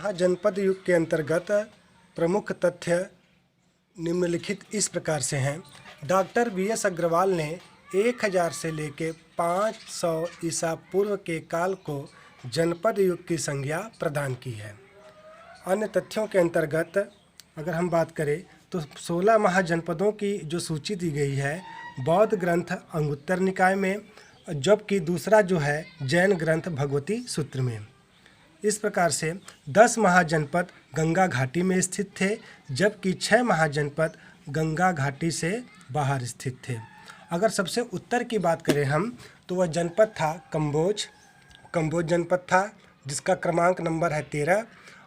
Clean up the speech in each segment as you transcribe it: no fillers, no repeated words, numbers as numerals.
महाजनपद युग के अंतर्गत प्रमुख तथ्य निम्नलिखित इस प्रकार से हैं। Doctor VS. अग्रवाल ने 1000 से लेकर 500 ईसा पूर्व के काल को जनपद युग की संज्ञा प्रदान की है। अन्य तथ्यों के अंतर्गत अगर हम बात करें तो 16 महाजनपदों की जो सूची दी गई है बौद्ध ग्रंथ अंगुत्तर निकाय में, जबकि दूसरा जो है जैन ग्रंथ भगवती सूत्र में। इस प्रकार से 10 महाजनपद गंगा घाटी में स्थित थे, जबकि 6 महाजनपद गंगा घाटी से बाहर स्थित थे। अगर सबसे उत्तर की बात करें हम तो वह जनपद था कंबोज जनपद था, जिसका क्रमांक नंबर है 13।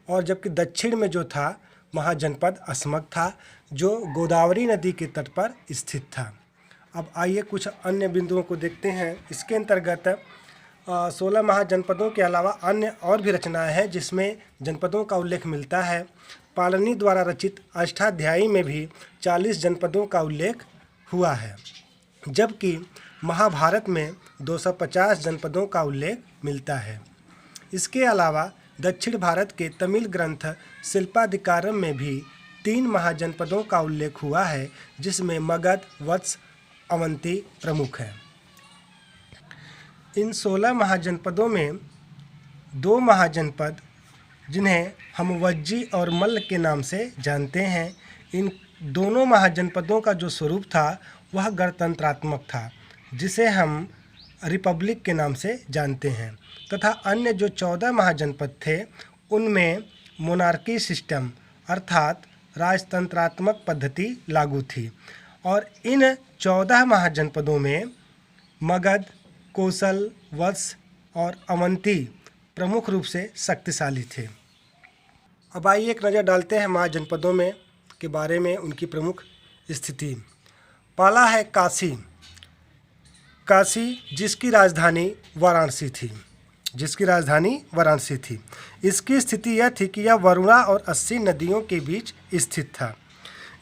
और जबकि दक्षिण में जो था महाजनपद असमक था, जो गोदावरी नदी के तट पर स्थित था। अब आइए कुछ अन्य बिंदुओं को देखते हैं। इसके अंतर्गत 16 महाजनपदों के अलावा अन्य और भी रचनाएं हैं जिसमें जनपदों का उल्लेख मिलता है। पालनी द्वारा रचित अष्टाध्यायी में भी 40 जनपदों का उल्लेख हुआ है, जबकि महाभारत में 250 जनपदों का उल्लेख मिलता है। इसके अलावा दक्षिण भारत के तमिल ग्रंथ शिल्पाधिकारम में भी 3 महाजनपदों का उल्लेख हुआ है, जिसमें मगध, वत्स, अवंती प्रमुख है। इन 16 महाजनपदों में 2 महाजनपद जिन्हें हम वज्जी और मल्ल के नाम से जानते हैं, इन दोनों महाजनपदों का जो स्वरूप था वह गणतंत्रात्मक था, जिसे हम रिपब्लिक के नाम से जानते हैं, तथा अन्य जो 14 महाजनपद थे उनमें मोनार्की सिस्टम अर्थात राजतंत्रात्मक पद्धति लागू थी। और इन 14 महाजनपदों में मगध, कोसल, वत्स और अवंती प्रमुख रूप से शक्तिशाली थे। अब आइए एक नज़र डालते हैं महाजनपदों में के बारे में, उनकी प्रमुख स्थिति। पहला है काशी, जिसकी राजधानी वाराणसी थी। इसकी स्थिति यह थी कि यह वरुणा और 80 नदियों के बीच स्थित था।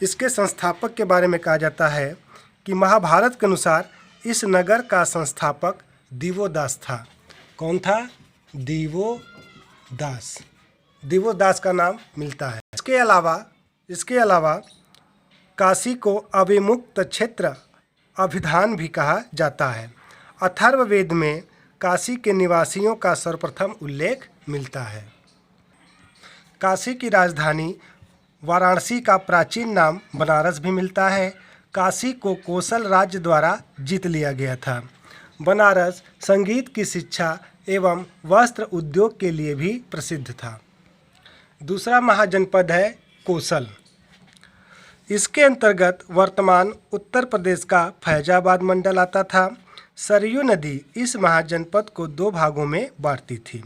इसके संस्थापक के बारे में कहा जाता है कि महाभारत के अनुसार इस नगर का संस्थापक दिवोदास था। कौन था? दिवोदास का नाम मिलता है। इसके अलावा काशी को अविमुक्त क्षेत्र अभिधान भी कहा जाता है। अथर्ववेद में काशी के निवासियों का सर्वप्रथम उल्लेख मिलता है। काशी की राजधानी वाराणसी का प्राचीन नाम बनारस भी मिलता है। काशी को कोसल राज्य द्वारा जीत लिया गया था। बनारस संगीत की शिक्षा एवं वस्त्र उद्योग के लिए भी प्रसिद्ध था। दूसरा महाजनपद है कोसल। इसके अंतर्गत वर्तमान उत्तर प्रदेश का फैजाबाद मंडल आता था। सरयू नदी इस महाजनपद को 2 भागों में बांटती थी।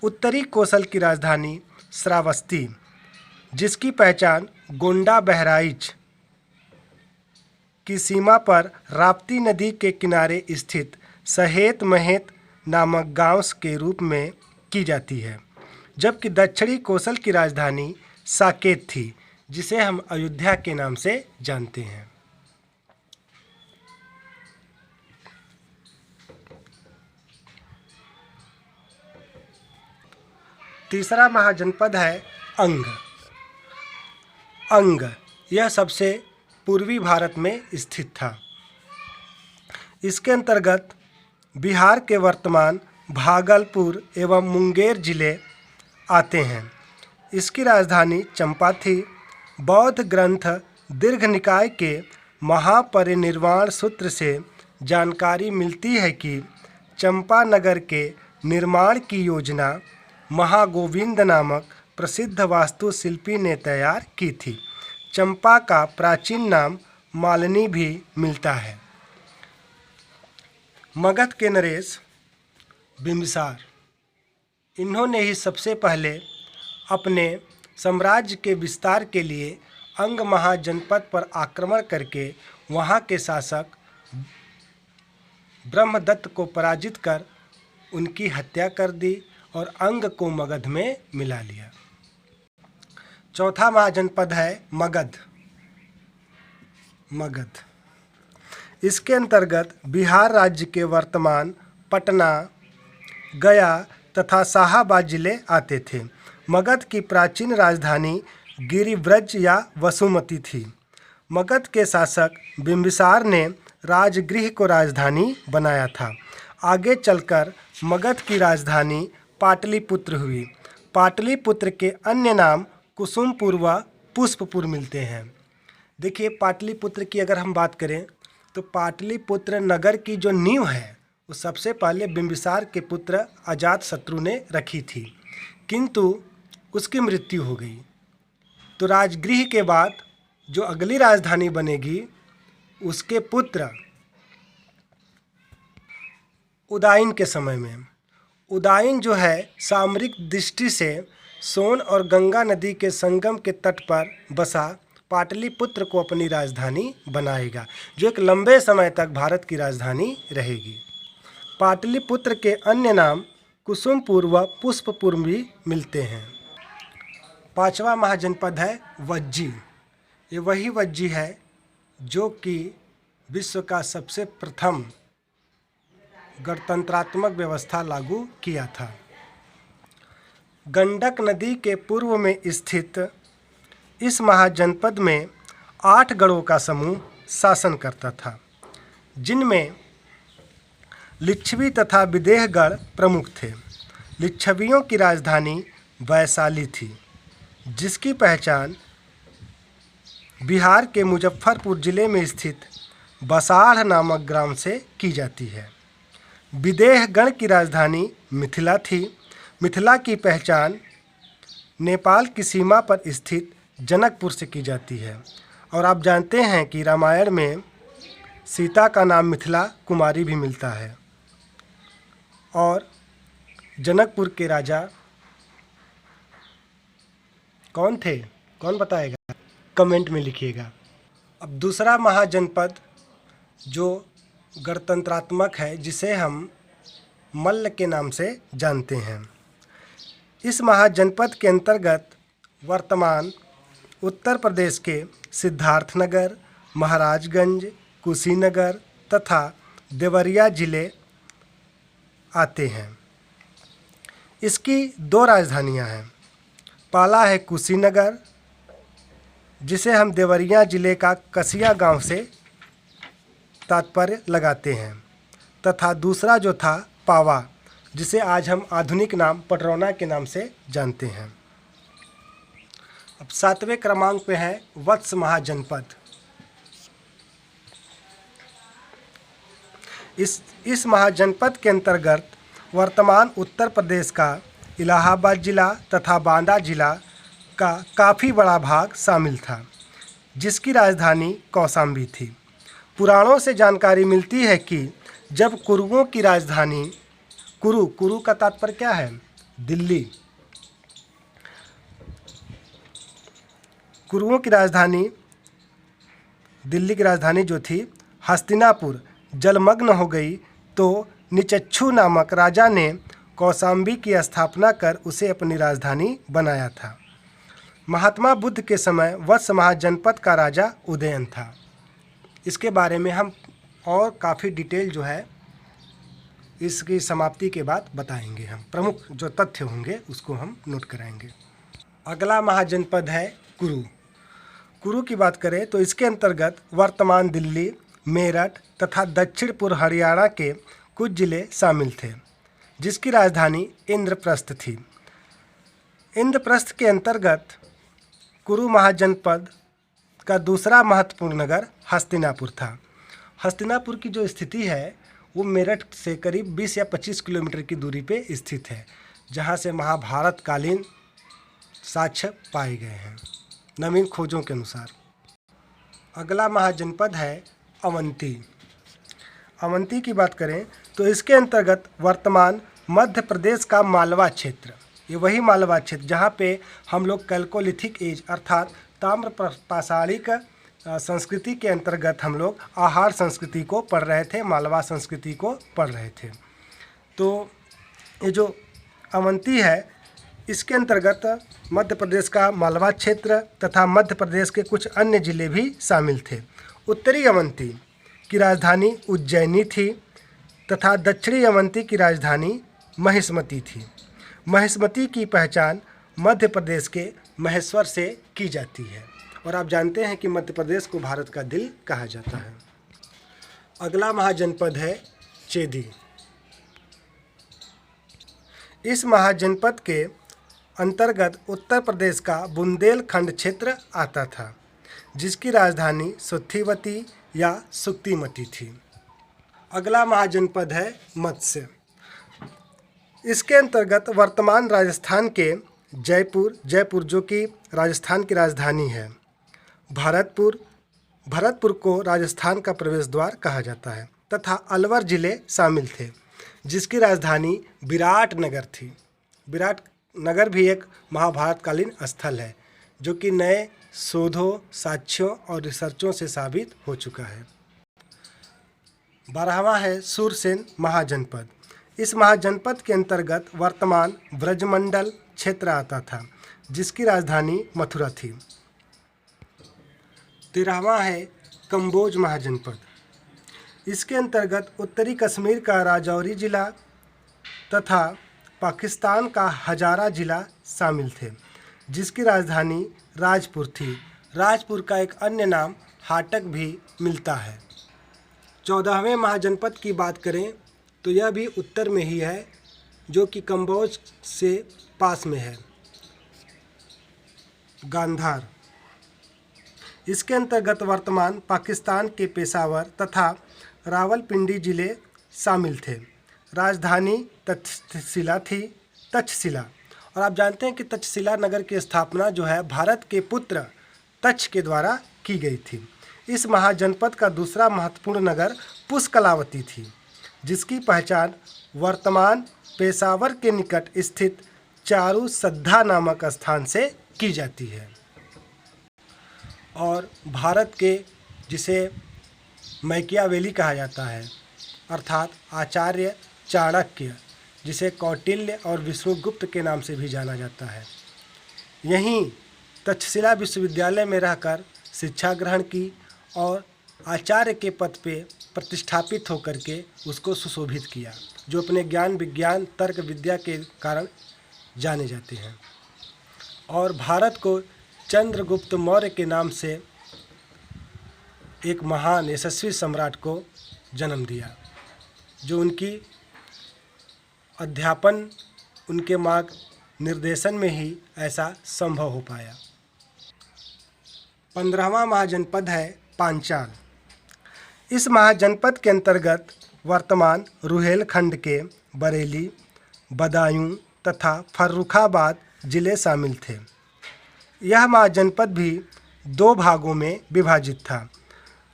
उत्तरी कोसल की राजधानी श्रावस्ती, जिसकी पहचान गोंडा बहराइच की सीमा पर राप्ती नदी के किनारे स्थित सहेत महेत नामक गांव के रूप में की जाती है, जबकि दक्षिणी कोसल की राजधानी साकेत थी, जिसे हम अयोध्या के नाम से जानते हैं। तीसरा महाजनपद है अंग। यह सबसे पूर्वी भारत में स्थित था। इसके अंतर्गत बिहार के वर्तमान भागलपुर एवं मुंगेर जिले आते हैं। इसकी राजधानी चंपा थी। बौद्ध ग्रंथ दीर्घ निकाय के महापरिनिर्वाण सूत्र से जानकारी मिलती है कि चंपा नगर के निर्माण की योजना महागोविंद नामक प्रसिद्ध वास्तुशिल्पी ने तैयार की थी। चंपा का प्राचीन नाम मालिनी भी मिलता है। मगध के नरेश बिंबिसार, इन्होंने ही सबसे पहले अपने साम्राज्य के विस्तार के लिए अंग महाजनपद पर आक्रमण करके वहाँ के शासक ब्रह्मदत्त को पराजित कर उनकी हत्या कर दी और अंग को मगध में मिला लिया। चौथा महाजनपद है मगध। इसके अंतर्गत बिहार राज्य के वर्तमान पटना, गया तथा शाहाबाद जिले आते थे। मगध की प्राचीन राजधानी गिरिव्रज या वसुमती थी। मगध के शासक बिंबिसार ने राजगृह को राजधानी बनाया था। आगे चलकर मगध की राजधानी पाटलिपुत्र हुई। पाटलिपुत्र के अन्य नाम कुसुमपुर व पुष्पपुर मिलते हैं। देखिए, पाटलिपुत्र की अगर हम बात करें तो पाटलिपुत्र नगर की जो नींव है वो सबसे पहले बिंबिसार के पुत्र अजातशत्रु ने रखी थी, किंतु उसकी मृत्यु हो गई। तो राजगृह के बाद जो अगली राजधानी बनेगी उसके पुत्र उदाइन के समय में, उदाइन जो है सामरिक दृष्टि से सोन और गंगा नदी के संगम के तट पर बसा पाटलिपुत्र को अपनी राजधानी बनाएगा, जो एक लंबे समय तक भारत की राजधानी रहेगी। पाटलिपुत्र के अन्य नाम कुसुमपुर व पुष्पपुर भी मिलते हैं। पांचवा महाजनपद है वज्जी। ये वही वज्जी है जो कि विश्व का सबसे प्रथम गणतंत्रात्मक व्यवस्था लागू किया था। गंडक नदी के पूर्व में स्थित इस महाजनपद में 8 गढ़ों का समूह शासन करता था, जिनमें लिच्छवी तथा विदेहगढ़ प्रमुख थे। लिच्छवियों की राजधानी वैशाली थी, जिसकी पहचान बिहार के मुजफ्फरपुर जिले में स्थित बसाढ़ नामक ग्राम से की जाती है। विदेहगढ़ की राजधानी मिथिला थी। मिथिला की पहचान नेपाल की सीमा पर स्थित जनकपुर से की जाती है। और आप जानते हैं कि रामायण में सीता का नाम मिथिला कुमारी भी मिलता है। और जनकपुर के राजा कौन थे, कौन बताएगा? कमेंट में लिखिएगा। अब दूसरा महाजनपद जो गणतंत्रात्मक है, जिसे हम मल्ल के नाम से जानते हैं। इस महाजनपद के अंतर्गत वर्तमान उत्तर प्रदेश के सिद्धार्थनगर, महाराजगंज, कुशीनगर तथा देवरिया जिले आते हैं। इसकी 2 राजधानियां हैं। पहला है कुशीनगर, जिसे हम देवरिया जिले का कसिया गांव से तात्पर्य लगाते हैं, तथा दूसरा जो था पावा, जिसे आज हम आधुनिक नाम पटरौना के नाम से जानते हैं। अब 7वें क्रमांक पे है वत्स महाजनपद। इस महाजनपद के अंतर्गत वर्तमान उत्तर प्रदेश का इलाहाबाद जिला तथा बांदा जिला का काफ़ी बड़ा भाग शामिल था, जिसकी राजधानी कौशाम्बी थी। पुराणों से जानकारी मिलती है कि जब कुरुओं की राजधानी कुरु का तात्पर्य क्या है? दिल्ली। कुरुओं की राजधानी दिल्ली की राजधानी जो थी हस्तिनापुर जलमग्न हो गई, तो निचच्छू नामक राजा ने कौशाम्बी की स्थापना कर उसे अपनी राजधानी बनाया था। महात्मा बुद्ध के समय वत्स महाजनपद का राजा उदयन था। इसके बारे में हम और काफ़ी डिटेल जो है इसकी समाप्ति के बाद बताएंगे। हम प्रमुख जो तथ्य होंगे उसको हम नोट कराएंगे। अगला महाजनपद है कुरु। कुरु की बात करें तो इसके अंतर्गत वर्तमान दिल्ली, मेरठ तथा दक्षिण पूर्व हरियाणा के कुछ जिले शामिल थे, जिसकी राजधानी इंद्रप्रस्थ थी। इंद्रप्रस्थ के अंतर्गत कुरु महाजनपद का दूसरा महत्वपूर्ण नगर हस्तिनापुर था। हस्तिनापुर की जो स्थिति है वो मेरठ से करीब 20 या 25 किलोमीटर की दूरी पे स्थित है, जहाँ से महाभारत कालीन साक्ष्य पाए गए हैं नवीन खोजों के अनुसार। अगला महाजनपद है अवंती। अवंती की बात करें तो इसके अंतर्गत वर्तमान मध्य प्रदेश का मालवा क्षेत्र, ये वही मालवा क्षेत्र जहाँ पे हम लोग कैल्कोलिथिक एज अर्थात ताम्र पाषाणिक संस्कृति के अंतर्गत हम लोग आहार संस्कृति को पढ़ रहे थे, मालवा संस्कृति को पढ़ रहे थे। तो ये जो अवंती है इसके अंतर्गत मध्य प्रदेश का मालवा क्षेत्र तथा मध्य प्रदेश के कुछ अन्य जिले भी शामिल थे। उत्तरी अवंती की राजधानी उज्जैनी थी तथा दक्षिणी अवंती की राजधानी महिष्मती थी। महिष्मती की पहचान मध्य प्रदेश के महेश्वर से की जाती है। और आप जानते हैं कि मध्य प्रदेश को भारत का दिल कहा जाता है। अगला महाजनपद है चेदी। इस महाजनपद के अंतर्गत उत्तर प्रदेश का बुंदेलखंड क्षेत्र आता था, जिसकी राजधानी सुत्थिवती या सुक्तिमती थी। अगला महाजनपद है मत्स्य। इसके अंतर्गत वर्तमान राजस्थान के जयपुर जो कि राजस्थान की राजधानी है, भरतपुर को राजस्थान का प्रवेश द्वार कहा जाता है, तथा अलवर जिले शामिल थे, जिसकी राजधानी विराटनगर थी। विराटनगर भी एक महाभारतकालीन स्थल है, जो कि नए शोधों, साक्ष्यों और रिसर्चों से साबित हो चुका है। 12वां है सूरसेन महाजनपद। इस महाजनपद के अंतर्गत वर्तमान ब्रजमंडल क्षेत्र आता था, जिसकी राजधानी मथुरा थी। 13वां है कम्बोज महाजनपद। इसके अंतर्गत उत्तरी कश्मीर का राजौरी जिला तथा पाकिस्तान का हजारा जिला शामिल थे, जिसकी राजधानी राजपुर थी। राजपुर का एक अन्य नाम हाटक भी मिलता है। 14वें महाजनपद की बात करें तो यह भी उत्तर में ही है, जो कि कम्बोज से पास में है, गांधार। इसके अंतर्गत वर्तमान पाकिस्तान के पेशावर तथा रावलपिंडी जिले शामिल थे। राजधानी तक्षशिला थी। और आप जानते हैं कि तक्षशिला नगर की स्थापना जो है भारत के पुत्र तक्ष के द्वारा की गई थी। इस महाजनपद का दूसरा महत्वपूर्ण नगर पुष्कलावती थी, जिसकी पहचान वर्तमान पेशावर के निकट स्थित चारुसद्धा नामक स्थान से की जाती है। और भारत के जिसे मैकियावेली कहा जाता है, अर्थात आचार्य चाणक्य, जिसे कौटिल्य और विष्णुगुप्त के नाम से भी जाना जाता है, यहीं तक्षशिला विश्वविद्यालय में रहकर शिक्षा ग्रहण की और आचार्य के पद पे प्रतिष्ठापित होकर के उसको सुशोभित किया, जो अपने ज्ञान, विज्ञान, तर्क विद्या के कारण जाने जाते हैं। और भारत को चंद्रगुप्त मौर्य के नाम से एक महान यशस्वी सम्राट को जन्म दिया, जो उनकी अध्यापन, उनके मार्ग निर्देशन में ही ऐसा संभव हो पाया। 15वां महाजनपद है पांचाल। इस महाजनपद के अंतर्गत वर्तमान रुहेलखंड के बरेली, बदायूं तथा फर्रुखाबाद जिले शामिल थे। यह महाजनपद भी 2 भागों में विभाजित था।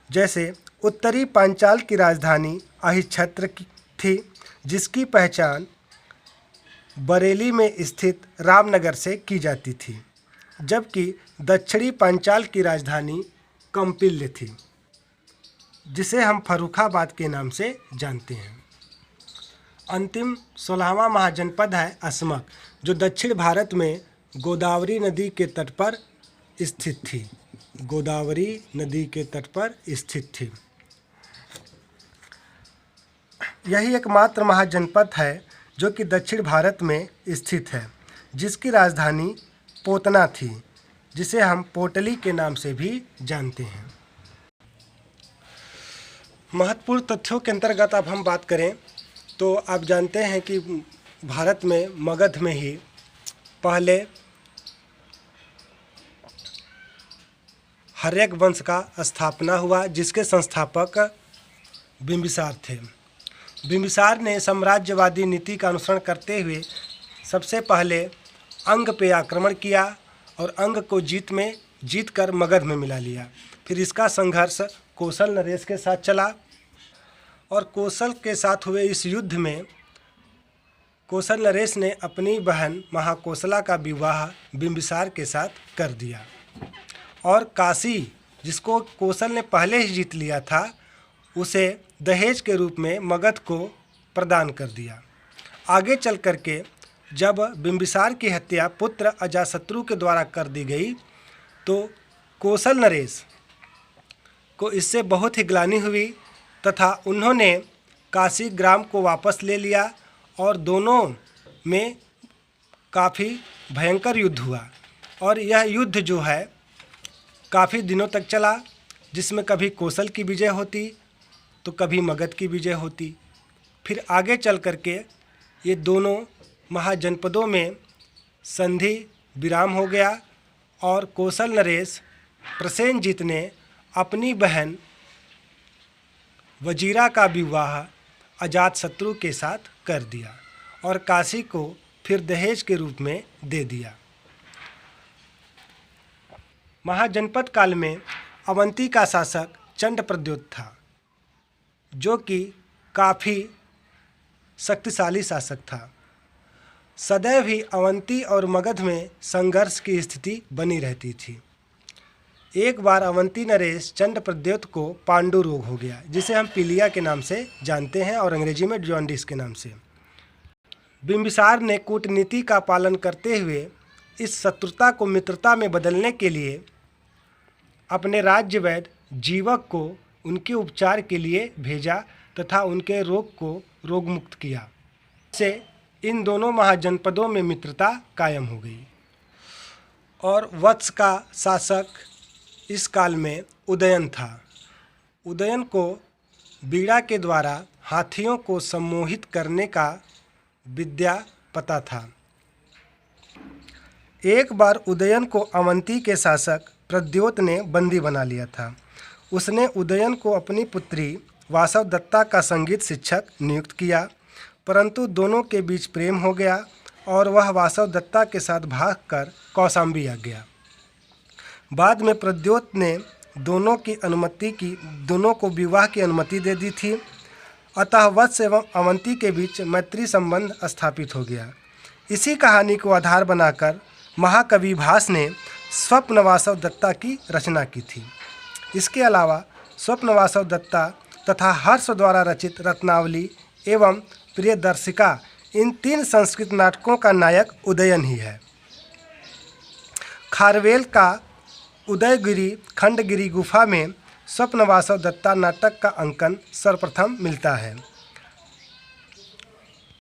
जैसे उत्तरी पांचाल की राजधानी अहिच्छत्र थी, जिसकी पहचान बरेली में स्थित रामनगर से की जाती थी, जबकि दक्षिणी पांचाल की राजधानी कंपिल्य थी, जिसे हम फर्रुखाबाद के नाम से जानते हैं। अंतिम 16वां महाजनपद है असमक, जो दक्षिण भारत में गोदावरी नदी के तट पर स्थित थी। गोदावरी नदी के तट पर स्थित थी। यही एकमात्र महाजनपद है जो कि दक्षिण भारत में स्थित है, जिसकी राजधानी पोतना थी, जिसे हम पोटली के नाम से भी जानते हैं। महत्वपूर्ण तथ्यों के अंतर्गत अब हम बात करें तो आप जानते हैं कि भारत में मगध में ही पहले हर्यक वंश का स्थापना हुआ, जिसके संस्थापक बिंबिसार थे। बिंबिसार ने साम्राज्यवादी नीति का अनुसरण करते हुए सबसे पहले अंग पे आक्रमण किया और अंग को जीत कर मगध में मिला लिया। फिर इसका संघर्ष कौशल नरेश के साथ चला और कौशल के साथ हुए इस युद्ध में कौशल नरेश ने अपनी बहन महाकौशला का विवाह बिंबिसार के साथ कर दिया और काशी, जिसको कौशल ने पहले ही जीत लिया था, उसे दहेज के रूप में मगध को प्रदान कर दिया। आगे चल कर के जब बिंबिसार की हत्या पुत्र अजातशत्रु के द्वारा कर दी गई तो कौशल नरेश को इससे बहुत ही ग्लानि हुई तथा उन्होंने काशी ग्राम को वापस ले लिया और दोनों में काफ़ी भयंकर युद्ध हुआ और यह युद्ध जो है काफ़ी दिनों तक चला, जिसमें कभी कौशल की विजय होती तो कभी मगध की विजय होती। फिर आगे चल करके ये दोनों महाजनपदों में संधि विराम हो गया और कौशल नरेश प्रसेनजीत ने अपनी बहन वजीरा का विवाह अजातशत्रु के साथ कर दिया और काशी को फिर दहेज के रूप में दे दिया। महाजनपद काल में अवंती का शासक चंडप्रद्योत था, जो कि काफ़ी शक्तिशाली शासक था। सदैव ही अवंती और मगध में संघर्ष की स्थिति बनी रहती थी। एक बार अवंती नरेश चंडप्रद्योत को पांडु रोग हो गया, जिसे हम पीलिया के नाम से जानते हैं और अंग्रेजी में जॉन्डिस के नाम से। बिंबिसार ने कूटनीति का पालन करते हुए इस शत्रुता को मित्रता में बदलने के लिए अपने राज्य वैद्य जीवक को उनके उपचार के लिए भेजा तथा उनके रोग को रोगमुक्त किया। इससे इन दोनों महाजनपदों में मित्रता कायम हो गई। और वत्स का शासक इस काल में उदयन था। उदयन को बीड़ा के द्वारा हाथियों को सम्मोहित करने का विद्या पता था। एक बार उदयन को अवंती के शासक प्रद्योत ने बंदी बना लिया था। उसने उदयन को अपनी पुत्री वासवदत्ता का संगीत शिक्षक नियुक्त किया, परंतु दोनों के बीच प्रेम हो गया और वह वासवदत्ता के साथ भागकर कौशाम्बी आ गया। बाद में प्रद्योत ने दोनों को विवाह की अनुमति दे दी थी। अतः वत्स एवं अवंती के बीच मैत्री संबंध स्थापित हो गया। इसी कहानी को आधार बनाकर महाकवि भास ने स्वप्न वासवदत्ता की रचना की थी। इसके अलावा स्वप्न वासवदत्ता तथा हर्ष द्वारा रचित रत्नावली एवं प्रियदर्शिका, इन 3 संस्कृत नाटकों का नायक उदयन ही है। खारवेल का उदयगिरी खंडगिरी गुफा में स्वप्न वासवदत्ता नाटक का अंकन सर्वप्रथम मिलता है।